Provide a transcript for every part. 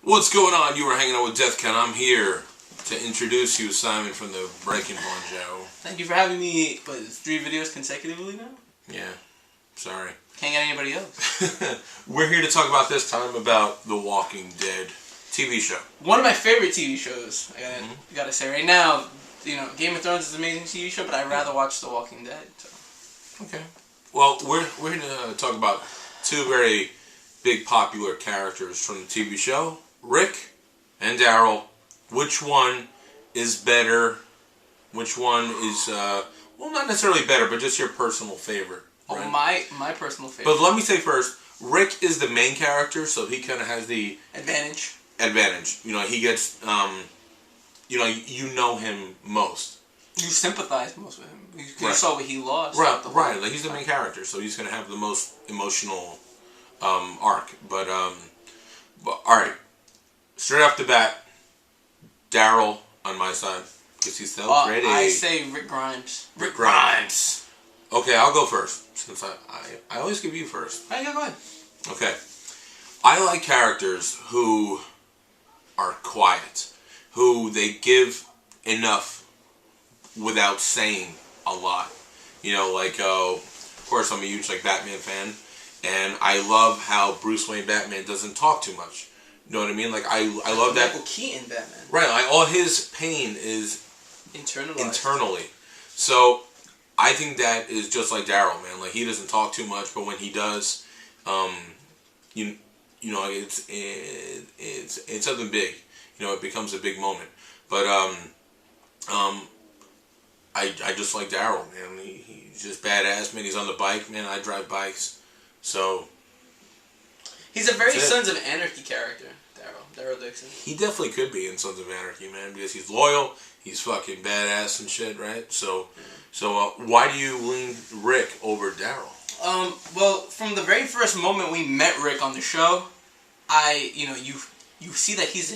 What's going on? You were hanging out with Deathcon. I'm here to introduce you, Simon, from the Breaking Horn Show. Thank you for having me, 3 videos consecutively now? Yeah, sorry. Can't get anybody else. We're here to talk about this time about The Walking Dead TV show. One of my favorite TV shows, I gotta say right now. You know, Game of Thrones is an amazing TV show, but I'd rather watch The Walking Dead. So. Okay. Well, we're here to talk about 2 very big popular characters from the TV show, Rick and Daryl. Which one is better? Which one is, well, not necessarily better, but just your personal favorite? Right? Oh, my personal favorite. But let me say first, Rick is the main character, so he kind of has the advantage. You know, he gets, you know him most. You sympathize most with him. You saw what he lost. Right. Like, he's the main character, so he's going to have the most emotional arc. But all right. Straight off the bat, Daryl on my side, because he's so pretty. I say Rick Grimes. Rick Grimes. Okay, I'll go first, since I always give you first. All right, go ahead. Okay. I like characters who are quiet, who they give enough without saying a lot. You know, like, of course, I'm a huge Batman fan, and I love how Bruce Wayne Batman doesn't talk too much. You know what I mean? Like, I love that. Michael Keaton Batman. Right, like, all his pain is internally. So, I think that is just like Daryl, man. Like, he doesn't talk too much, but when he does, you know, it's something big. You know, it becomes a big moment. But I just like Daryl, man. He's just badass, man. He's on the bike, man. I drive bikes, so he's a very Sons of Anarchy character, Daryl Dixon. He definitely could be in Sons of Anarchy, man, because he's loyal, he's fucking badass and shit, right? So, why do you lean Rick over Daryl? Well, from the very first moment we met Rick on the show, you see that he's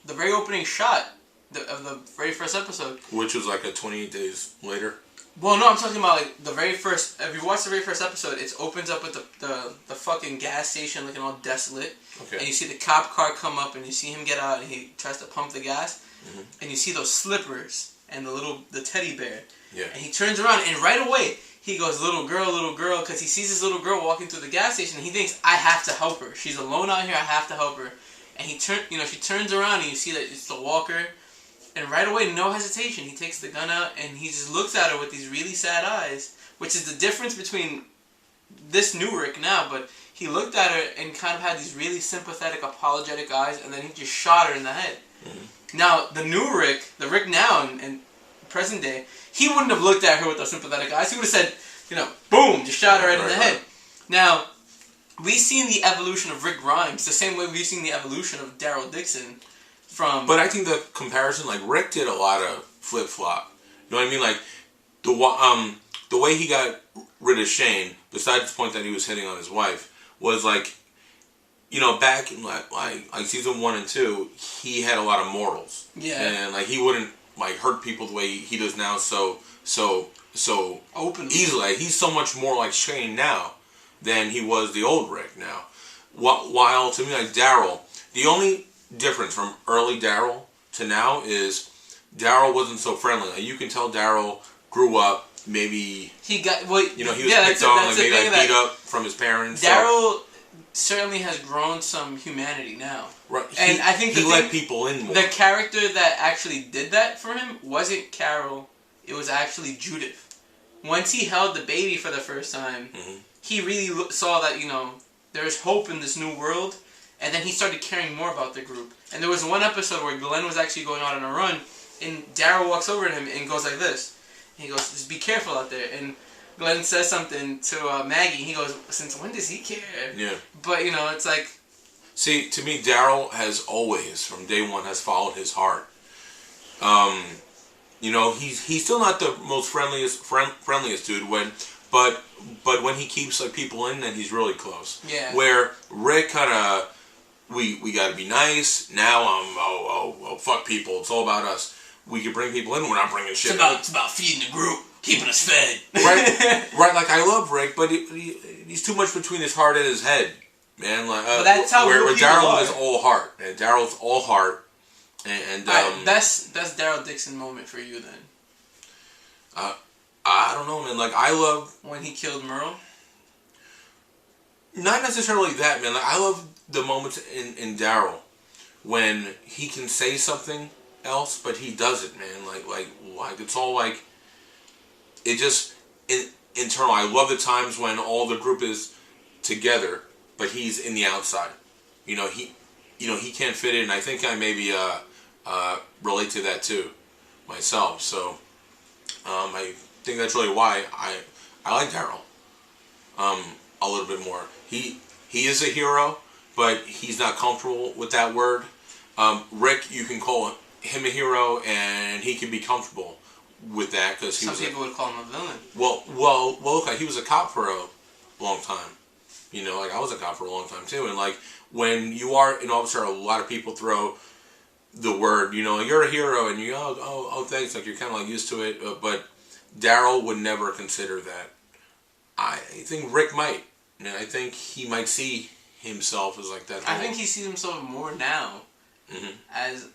the very opening shot of the very first episode, which was like 28 days later. Well, no, I'm talking about like the very first. If you watch the very first episode, it opens up with the fucking gas station looking all desolate, and you see the cop car come up, and you see him get out, and he tries to pump the gas, and you see those slippers and the teddy bear, and he turns around, and right away he goes, little girl, because he sees this little girl walking through the gas station, and he thinks, I have to help her. She's alone out here. I have to help her, and she turns around, and you see that it's the walker. And right away, no hesitation, he takes the gun out and he just looks at her with these really sad eyes, which is the difference between this new Rick now, but he looked at her and kind of had these really sympathetic, apologetic eyes, and then he just shot her in the head. Now, the new Rick, the Rick now in present day, he wouldn't have looked at her with those sympathetic eyes. He would have said, boom, just shot her right in the head. Now, we've seen the evolution of Rick Grimes the same way we've seen the evolution of Daryl Dixon. But I think the comparison, like, Rick did a lot of flip-flop. You know what I mean? Like, the way he got rid of Shane, besides the point that he was hitting on his wife, was like, back in like season 1 and 2, he had a lot of morals. Yeah. And like he wouldn't hurt people the way he does now so openly. Easily. Like, he's so much more like Shane now than he was the old Rick now. While to me, like, Daryl, the only difference from early Daryl to now is Daryl wasn't so friendly. Like, you can tell Daryl grew up. Maybe he got he was picked on, like, maybe beat up from his parents. Daryl certainly has grown some humanity now, right? And I think he let people in more. The character that actually did that for him wasn't Carol; it was actually Judith. Once he held the baby for the first time, he really saw that there's hope in this new world. And then he started caring more about the group. And there was one episode where Glenn was actually going out on a run, and Daryl walks over to him and goes like this. And he goes, just be careful out there. And Glenn says something to Maggie. He goes, since when does he care? Yeah. But, it's like... See, to me, Daryl has always, from day one, has followed his heart. He's still not the most friendliest dude but when he keeps like people in, then he's really close. Yeah. Where Rick kind of... We gotta be nice. Now fuck people. It's all about us. We can bring people in. We're not bringing shit. It's about feeding the group, keeping us fed. Right. Like, I love Rick, but he's too much between his heart and his head. man. Like, but that's how where real people Daryl are. is all heart, and Daryl's all heart, and best Daryl Dixon moment for you then. I don't know, man. Like, I love when he killed Merle. Not necessarily that, man. Like, I love the moments in Daryl when he can say something else, but he doesn't, man. Like it's all like it just internal. I love the times when all the group is together, but he's in the outside. He can't fit in. I think I maybe relate to that too myself. So I think that's really why I like Daryl a little bit more. He is a hero, but he's not comfortable with that word. Rick, you can call him a hero, and he can be comfortable with that because some people would call him a villain. Well, look, he was a cop for a long time. Like I was a cop for a long time too, and like when you are an officer, a lot of people throw the word, you're a hero, and you oh thanks, like you're kind of like used to it, but Daryl would never consider that. I think Rick might. I think he might see himself as like that. I think he sees himself more now as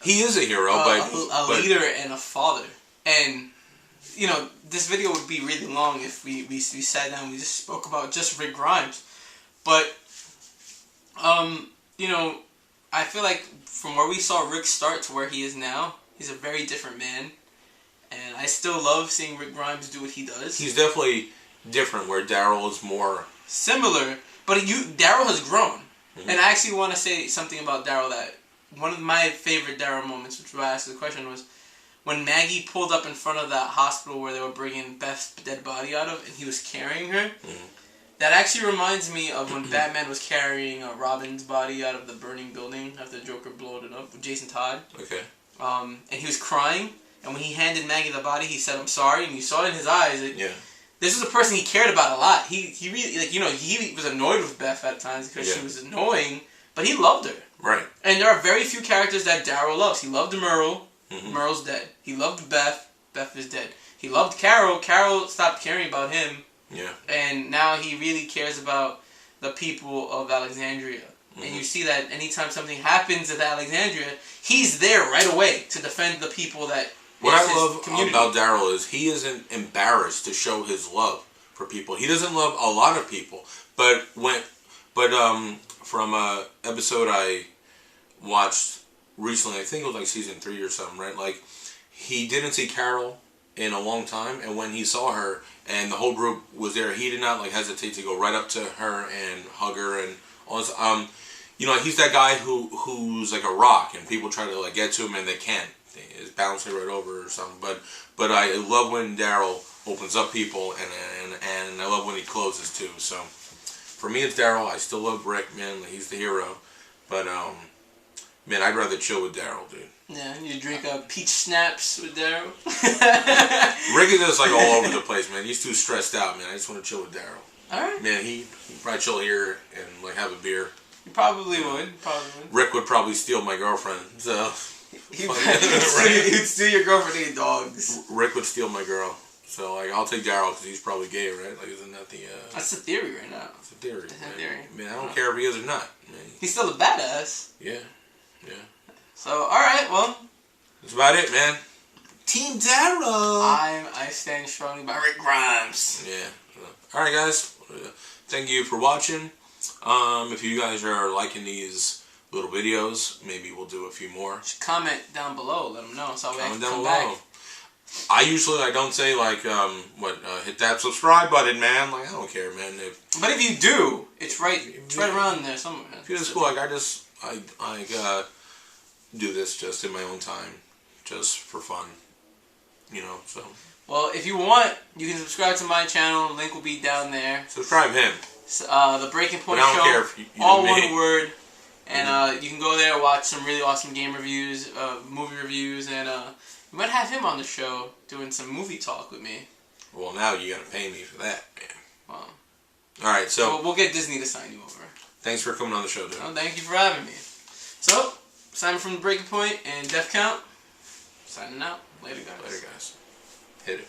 he is a hero, a leader and a father. And this video would be really long if we sat down and we just spoke about just Rick Grimes. But I feel like from where we saw Rick start to where he is now, he's a very different man. And I still love seeing Rick Grimes do what he does. He's definitely different, where Daryl is more similar, but Daryl has grown. And I actually want to say something about Daryl, that one of my favorite Daryl moments, which I asked the question, was when Maggie pulled up in front of that hospital where they were bringing Beth's dead body out of, and he was carrying her. That actually reminds me of when Batman was carrying Robin's body out of the burning building after the Joker blew it up with Jason Todd. Okay. And he was crying, and when he handed Maggie the body, he said, "I'm sorry," and you saw it in his eyes. This was a person he cared about a lot. He really, he was annoyed with Beth at times because she was annoying, but he loved her. Right. And there are very few characters that Daryl loves. He loved Merle. Merle's dead. He loved Beth. Beth is dead. He loved Carol. Carol stopped caring about him. Yeah. And now he really cares about the people of Alexandria. And you see that anytime something happens at Alexandria, he's there right away to defend the people that. What I love about Daryl is he isn't embarrassed to show his love for people. He doesn't love a lot of people, but from a episode I watched recently, I think it was like season 3 or something, right? Like he didn't see Carol in a long time, and when he saw her and the whole group was there, he did not like hesitate to go right up to her and hug her and all this. He's that guy who's like a rock, and people try to like get to him and they can't. It's bouncing right over or something. But I love when Daryl opens up people, and I love when he closes too. So for me, it's Daryl. I still love Rick, man. He's the hero. But man, I'd rather chill with Daryl, dude. Yeah, you drink peach snaps with Daryl. Rick is just like all over the place, man. He's too stressed out, man. I just want to chill with Daryl. All right. Man, he'd probably chill here and like have a beer. He probably would. Rick would probably steal my girlfriend. So. He'd steal your girlfriend to eat dogs. Rick would steal my girl. So, like, I'll take Daryl because he's probably gay, right? Like, isn't that the... That's the theory right now. That's the theory. Man, I don't care if he is or not. Man. He's still a badass. Yeah. So, alright, well... That's about it, man. Team Daryl! I stand strongly by Rick Grimes. Yeah. Alright, guys. Thank you for watching. If you guys are liking these little videos, maybe we'll do a few more. Just comment down below, let them know, so we can come back. I don't say like hit that subscribe button, man. Like I don't care, man. But if you do, it's right around there somewhere. It's cool. Like I do this just in my own time, just for fun, So. Well, if you want, you can subscribe to my channel. Link will be down there. Subscribe him. The Breaking Point Show. I don't care if you all one word. And you can go there and watch some really awesome game reviews, movie reviews, and we might have him on the show doing some movie talk with me. Well, now you gotta pay me for that, man. Well, all right, so we'll get Disney to sign you over. Thanks for coming on the show, dude. Oh, thank you for having me. So, Simon from the Breaking Point and Death Count, signing out. Later, guys. Hit it.